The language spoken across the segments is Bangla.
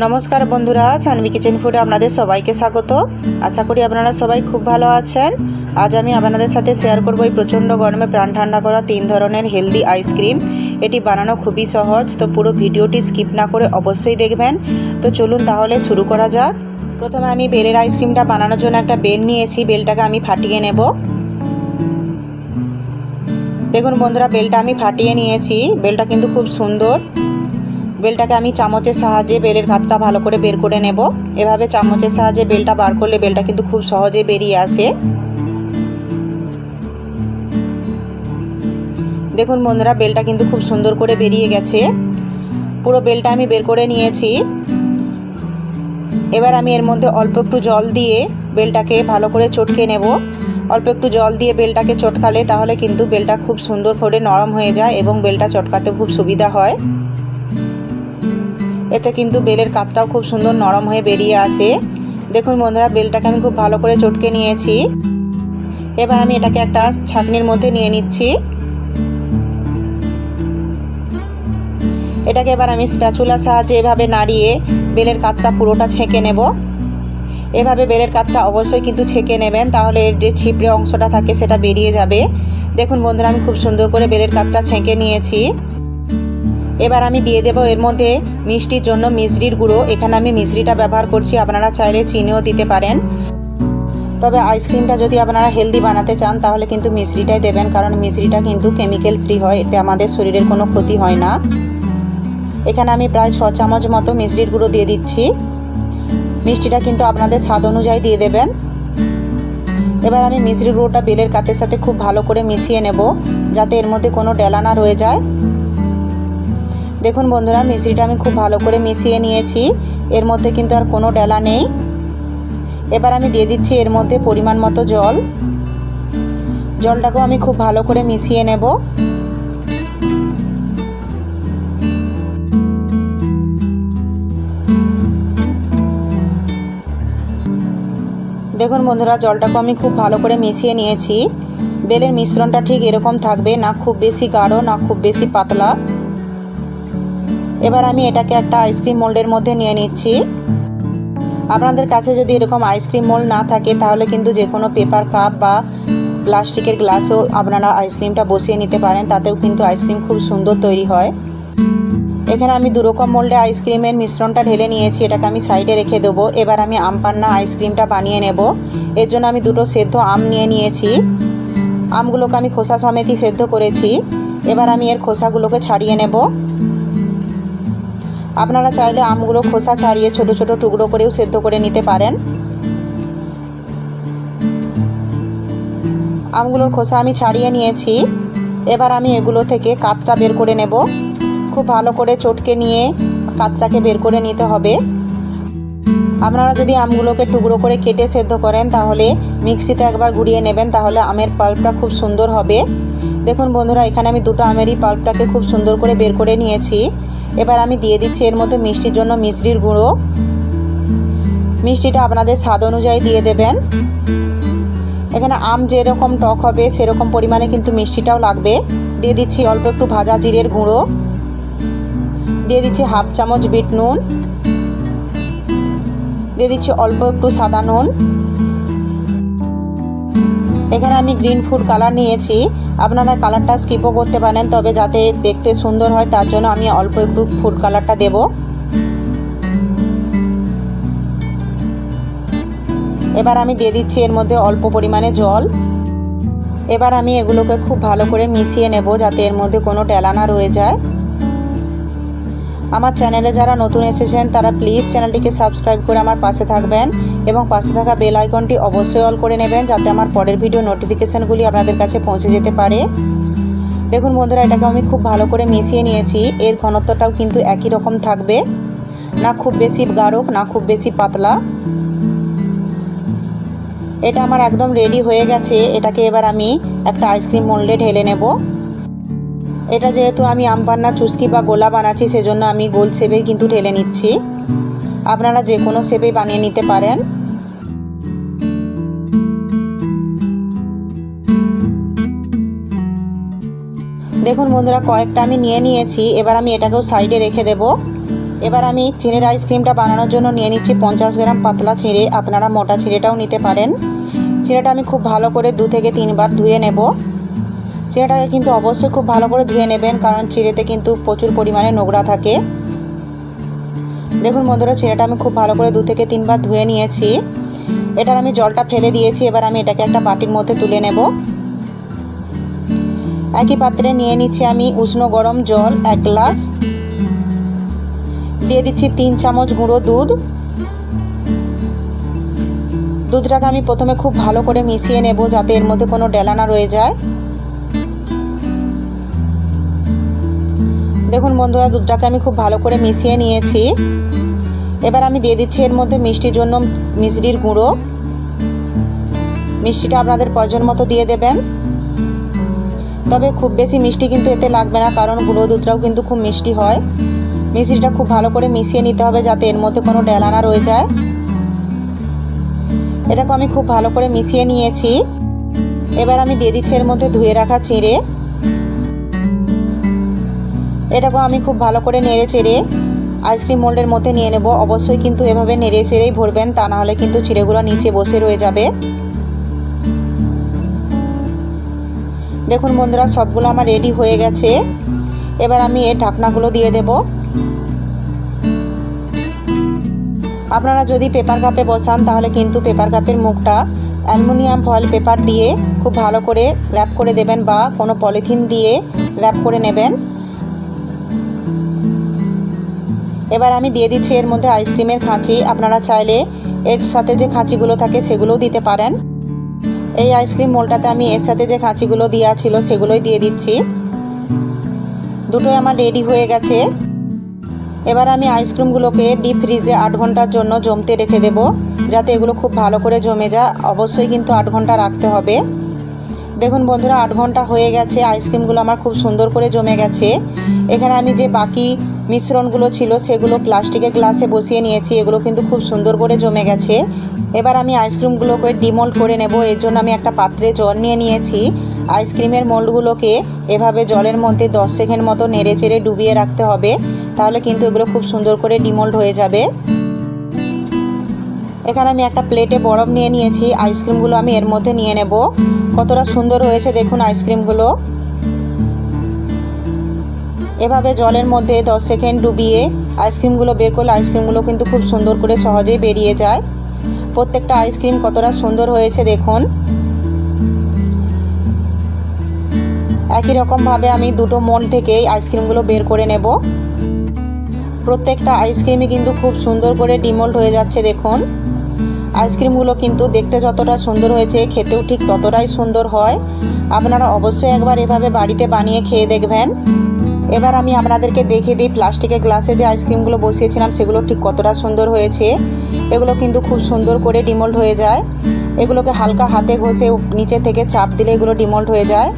নমস্কার বন্ধুরা, সানভি কিচেন ফুডে আপনাদের সবাইকে স্বাগত। আশা করি আপনারা সবাই খুব ভালো আছেন। আজ আমি আপনাদের সাথে শেয়ার করব এই প্রচণ্ড গরমে প্রাণ ঠান্ডা করা 3 ধরনের হেলদি আইসক্রিম। এটি বানানো খুবই সহজ, তো পুরো ভিডিওটি স্কিপ না করে অবশ্যই দেখবেন। তো চলুন তাহলে শুরু করা যাক। প্রথমে আমি বেলের আইসক্রিমটা বানানোর জন্য একটা বেল নিয়েছি। বেলটাকে আমি ফাটিয়ে নেব। দেখুন বন্ধুরা, বেলটা আমি ফাটিয়ে নিয়েছি। বেলটা কিন্তু খুব সুন্দর। বেলটাকে আমি চামচের সাহায্যে বেলের কাতটা ভালো করে বের করে নেব। এভাবে চামচের সাহায্যে বেলটা বার করলে বেলটা কিন্তু খুব সহজে বেরিয়ে আসে। দেখুন বন্ধুরা, বেলটা কিন্তু খুব সুন্দর করে বেরিয়ে গেছে। পুরো বেলটা আমি বের করে নিয়েছি। এবার আমি এর মধ্যে অল্প একটু জল দিয়ে বেলটাকে ভালো করে চটকে নেব। অল্প একটু জল দিয়ে বেলটাকে চটকালে তাহলে কিন্তু বেলটা খুব সুন্দর করে নরম হয়ে যায় এবং বেলটা চটকাতে খুব সুবিধা হয়। এতে কিন্তু বেলের কাতটাও খুব সুন্দর নরম হয়ে বেরিয়ে আসে। দেখুন বন্ধুরা, বেলটাকে আমি খুব ভালো করে চটকে নিয়েছি। এবার আমি এটাকে একটা ছাঁকনির মধ্যে নিয়ে নিচ্ছি। এটাকে এবার আমি স্প্যাচুলার সাহায্যে এভাবে নাড়িয়ে বেলের কাতটা পুরোটা ছেঁকে নেব। এভাবে বেলের কাতটা অবশ্যই কিন্তু ছেঁকে নেবেন, তাহলে এর যে ছিপড়ে অংশটা থাকে সেটা বেরিয়ে যাবে। দেখুন বন্ধুরা, আমি খুব সুন্দর করে বেলের কাতটা ছেঁকে নিয়েছি। এবার আমি দিয়ে দেব এর মধ্যে মিষ্টির জন্য মিশ্রির গুঁড়ো। এখানে আমি মিশ্রিটা ব্যবহার করছি, আপনারা চাইলে চিনিও দিতে পারেন। তবে আইসক্রিমটা যদি আপনারা হেলদি বানাতে চান তাহলে কিন্তু মিশ্রিটাই দেবেন, কারণ মিশ্রিটা কিন্তু কেমিক্যাল ফ্রি হয়, এতে আমাদের শরীরের কোনো ক্ষতি হয় না। এখানে আমি প্রায় 6 চামচ মতো মিশ্রির গুঁড়ো দিয়ে দিচ্ছি। মিষ্টিটা কিন্তু আপনাদের স্বাদ অনুযায়ী দিয়ে দেবেন। এবার আমি মিশ্রির গুঁড়োটা বেলের কাতের সাথে খুব ভালো করে মিশিয়ে নেব, যাতে এর মধ্যে কোনো ডেলা না রয়ে যায়। দেখুন বন্ধুরা, মিশ্রিটা আমি খুব ভালো করে মিশিয়ে নিয়েছি। এর মধ্যে কিন্তু আর কোনো ডেলা নেই। এবার আমি দিয়ে দিচ্ছি এর মধ্যে পরিমাণ মতো জল। জলটাকেও আমি খুব ভালো করে মিশিয়ে নেব। দেখুন বন্ধুরা, জলটাকেও আমি খুব ভালো করে মিশিয়ে নিয়েছি। বেলের মিশ্রণটা ঠিক এরকম থাকবে, না খুব বেশি গাঢ় না খুব বেশি পাতলা। এবার আমি এটাকে একটা আইসক্রিম মোল্ডের মধ্যে নিয়ে নিচ্ছি। আপনাদের কাছে যদি এরকম আইসক্রিম মোল্ড না থাকে তাহলে কিন্তু যে কোনো পেপার কাপ বা প্লাস্টিকের গ্লাসেও আপনারা আইসক্রিমটা বসিয়ে নিতে পারেন, তাতেও কিন্তু আইসক্রিম খুব সুন্দর তৈরি হয়। এখানে আমি 2 রকম মোল্ডে আইসক্রিমের মিশ্রণটা ঢেলে নিয়েছি, এটাকে আমি সাইডে রেখে দেবো। এবার আমি আম পান্না আইসক্রিমটা বানিয়ে নেব। এর জন্য আমি 2টো সেদ্ধ আম নিয়ে নিয়েছি। আমগুলোকে আমি খোসা সমেতই সেদ্ধ করেছি। এবার আমি এর খোসাগুলোকে ছাড়িয়ে নেব। আপনারা চাইলে আমগুলো খোসা ছাড়িয়ে ছোট ছোট টুকরো করেও সেদ্ধ করে নিতে পারেন। আমগুলোর খোসা আমি ছাড়িয়ে নিয়েছি। এবার আমি এগুলো থেকে কাতটা বের করে নেব। খুব ভালো করে চটকে নিয়ে কাতটাকে বের করে নিতে হবে। আপনারা যদি আমগুলোকে টুকরো করে কেটে সেদ্ধ করেন তাহলে মিক্সিতে একবার ঘুরিয়ে নেবেন, তাহলে আমের পাল্পটা খুব সুন্দর হবে। দেখুন বন্ধুরা, এখানে আমি 2টো আমেরই পাল্পটাকে খুব সুন্দর করে বের করে নিয়েছি। এবার আমি দিয়ে দিচ্ছি এর মধ্যে মিষ্টির জন্য মিশ্রির গুঁড়ো। মিষ্টিটা আপনাদের স্বাদ অনুযায়ী দিয়ে দেবেন। এখানে আম যেরকম টক হবে সেরকম পরিমাণে কিন্তু মিষ্টিটাও লাগবে। দিয়ে দিচ্ছি অল্প একটু ভাজা জিরের গুঁড়ো। দিয়ে দিচ্ছি 1/2 চামচ বিট নুন। দিয়ে দিচ্ছি অল্প একটু সাদা নুন। এখানে আমি গ্রিন ফুড কালার নিয়েছি, আপনারা কালারটা স্কিপও করতে পারেন, তবে যাতে দেখতে সুন্দর হয় তার জন্য আমি অল্প একটু ফুড কালারটা দেব। এবার আমি দিয়ে দিচ্ছি এর মধ্যে অল্প পরিমাণে জল। এবার আমি এগুলোকে খুব ভালো করে মিশিয়ে নেব, যাতে এর মধ্যে কোনো ডেলা না রয়ে যায়। আমার চ্যানেলে যারা নতুন এসেছেন তারা প্লিজ চ্যানেলটিকে সাবস্ক্রাইব করে আমার পাশে থাকবেন এবং পাশে থাকা বেল আইকনটি অবশ্যই অল করে নেবেন, যাতে আমার পরের ভিডিও নোটিফিকেশানগুলি আপনাদের কাছে পৌঁছে যেতে পারে। দেখুন বন্ধুরা, এটাকে আমি খুব ভালো করে মিশিয়ে নিয়েছি। এর ঘনত্বটাও কিন্তু একই রকম থাকবে, না খুব বেশি গাঢ় না খুব বেশি পাতলা। এটা আমার একদম রেডি হয়ে গেছে। এটাকে এবার আমি একটা আইসক্রিম মোল্ডে ঢেলে নেব। এটা যেহেতু আমি আম পান্না চুস্কি বা গোলা বানাচ্ছি সেজন্য আমি গোল শেপেই কিন্তু ঢেলে নিচ্ছি। আপনারা যে কোনো শেপেই বানিয়ে নিতে পারেন। দেখুন বন্ধুরা, কয়েকটা আমি নিয়ে নিয়েছি। এবার আমি এটাকেও সাইডে রেখে দেব। এবার আমি চিঁড়ের আইসক্রিমটা বানানোর জন্য নিয়ে নিচ্ছি 50 গ্রাম পাতলা চিঁড়ে। আপনারা মোটা চিঁড়েটাও নিতে পারেন। চিঁড়েটা আমি খুব ভালো করে 2 থেকে 3 বার ধুয়ে নেব। চিঁড়েটাকে কিন্তু অবশ্যই খুব ভালো করে ধুয়ে নেবেন, কারণ চিঁড়েতে কিন্তু প্রচুর পরিমাণে নোংরা থাকে। দেখুন বন্ধুরা, চিঁড়েটা আমি খুব ভালো করে 2 থেকে 3 বার ধুয়ে নিয়েছি। এটার আমি জলটা ফেলে দিয়েছি। এবার আমি এটাকে একটা বাটির মধ্যে তুলে নেব। একই পাত্রে নিয়ে নিচ্ছি আমি উষ্ণ গরম জল 1 গ্লাস, দিয়ে দিচ্ছি 3 চামচ গুঁড়ো দুধ। দুধটাকে আমি প্রথমে খুব ভালো করে মিশিয়ে নেব, যাতে এর মধ্যে কোনো ডেলা না রয়ে যায়। দেখুন বন্ধুরা, দুধটাকে আমি খুব ভালো করে মিশিয়ে নিয়েছি। এবার আমি দিয়ে দিচ্ছি এর মধ্যে মিষ্টির জন্য মিষ্টির গুঁড়ো। মিষ্টিটা আপনাদের প্রয়োজন মতো দিয়ে দেবেন, তবে খুব বেশি মিষ্টি কিন্তু এতে লাগবে না, কারণ গুঁড়ো দুধটাও কিন্তু খুব মিষ্টি হয়। মিষ্টিটা খুব ভালো করে মিশিয়ে নিতে হবে, যাতে এর মধ্যে কোনো ডেলা না রয়ে যায়। এটাকে আমি খুব ভালো করে মিশিয়ে নিয়েছি। এবার আমি দিয়ে দিচ্ছি এর মধ্যে ধুয়ে রাখা চিঁড়ে। এটাকেও আমি খুব ভালো করে নেড়ে চেড়ে আইসক্রিম মোল্ডের মধ্যে নিয়ে নেব। অবশ্যই কিন্তু এভাবে নেড়ে চেড়েই ভরবেন, তা না হলে কিন্তু চিঁড়েগুলো নিচে বসে রয়ে যাবে। দেখুন বন্ধুরা, সবগুলো আমার রেডি হয়ে গেছে। এবার আমি এর ঢাকনাগুলো দিয়ে দেব। আপনারা যদি পেপার কাপে বসান, তাহলে কিন্তু পেপার কাপের মুখটা অ্যালুমিনিয়াম ফয়েল পেপার দিয়ে খুব ভালো করে র্যাপ করে দেবেন, বা কোনো পলিথিন দিয়ে র্যাপ করে নেবেন। এবার আমি দিয়ে দিচ্ছি এর মধ্যে আইসক্রিমের খাঁচি। আপনারা চাইলে এর সাথে যে খাঁচিগুলো থাকে সেগুলোও দিতে পারেন। এই আইসক্রিম মোল্ডটাতে আমি এর সাথে যে খাঁচিগুলো দেওয়া ছিল সেগুলোই দিয়ে দিচ্ছি। দুটোই আমার রেডি হয়ে গেছে। এবার আমি আইসক্রিমগুলোকে ডিপ ফ্রিজে 8 ঘন্টার জন্য জমতে রেখে দেব, যাতে এগুলো খুব ভালো করে জমে যায়। অবশ্যই কিন্তু 8 ঘন্টা রাখতে হবে। দেখুন বন্ধুরা, 8 ঘন্টা হয়ে গেছে। আইসক্রিমগুলো আমার খুব সুন্দর করে জমে গেছে। এখানে আমি যে বাকি মিশ্রণগুলো ছিল সেগুলো প্লাস্টিকের গ্লাসে বসিয়ে নিয়েছি। এগুলো কিন্তু খুব সুন্দর করে জমে গেছে। এবার আমি আইসক্রিমগুলোকে ডিমোল্ড করে নেব। এর জন্য আমি একটা পাত্রে জল নিয়ে নিয়েছি। আইসক্রিমের মোল্ডগুলোকে এভাবে জলের মধ্যে 10 সেকেন্ড মতো নেড়ে চেড়ে ডুবিয়ে রাখতে হবে, তাহলে কিন্তু এগুলো খুব সুন্দর করে ডিমোল্ড হয়ে যাবে। এখানে আমি একটা প্লেটে বরফ নিয়ে নিয়েছি। আইসক্রিমগুলো আমি এর মধ্যে নিয়ে নেব। কতটা সুন্দর হয়েছে দেখুন আইসক্রিমগুলো। এভাবে জলের মধ্যে 10 সেকেন্ড ডুবিয়ে আইসক্রিমগুলো বের করলে আইসক্রিমগুলো কিন্তু খুব সুন্দর করে সহজেই বেরিয়ে যায়। প্রত্যেকটা আইসক্রিম কতটা সুন্দর হয়েছে দেখুন। একই রকমভাবে আমি দুটো মোল্ড থেকেই আইসক্রিমগুলো বের করে নেব। প্রত্যেকটা আইসক্রিমই কিন্তু খুব সুন্দর করে ডিমোল্ড হয়ে যাচ্ছে দেখুন। আইসক্রিমগুলো কিন্তু দেখতে যতটা সুন্দর হয়েছে, খেতেও ঠিক ততটাই সুন্দর হয়। আপনারা অবশ্যই একবার এভাবে বাড়িতে বানিয়ে খেয়ে দেখবেন। এবার আমি আপনাদেরকে দেখিয়ে দিই প্লাস্টিকের গ্লাসে যে আইসক্রিমগুলো বসিয়েছিলাম সেগুলো ঠিক কতটা সুন্দর হয়েছে। এগুলো কিন্তু খুব সুন্দর করে ডিমোল্ড হয়ে যায়। এগুলোকে হালকা হাতে ঘষে নিচে থেকে চাপ দিলে এগুলো ডিমোল্ড হয়ে যায়।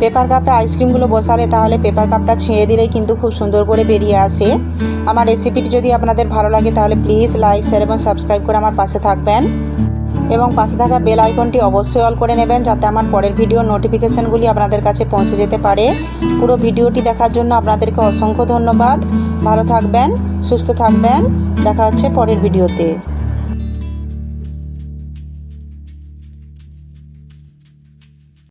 পেপার কাপে আইসক্রিমগুলো বসালে তাহলে পেপার কাপটা ছিঁড়ে দিলেই কিন্তু খুব সুন্দর করে বেরিয়ে আসে। আমার রেসিপিটি যদি আপনাদের ভালো লাগে তাহলে প্লিজ লাইক, শেয়ার এবং সাবস্ক্রাইব করে আমার পাশে থাকবেন, এবং পাশে থাকা বেল আইকনটি অবশ্যই অল করে নেবেন, যাতে আমার পরের ভিডিওর নোটিফিকেশানগুলি আপনাদের কাছে পৌঁছে যেতে পারে। পুরো ভিডিওটি দেখার জন্য আপনাদেরকে অসংখ্য ধন্যবাদ। ভালো থাকবেন, সুস্থ থাকবেন। দেখা হচ্ছে পরের ভিডিওতে।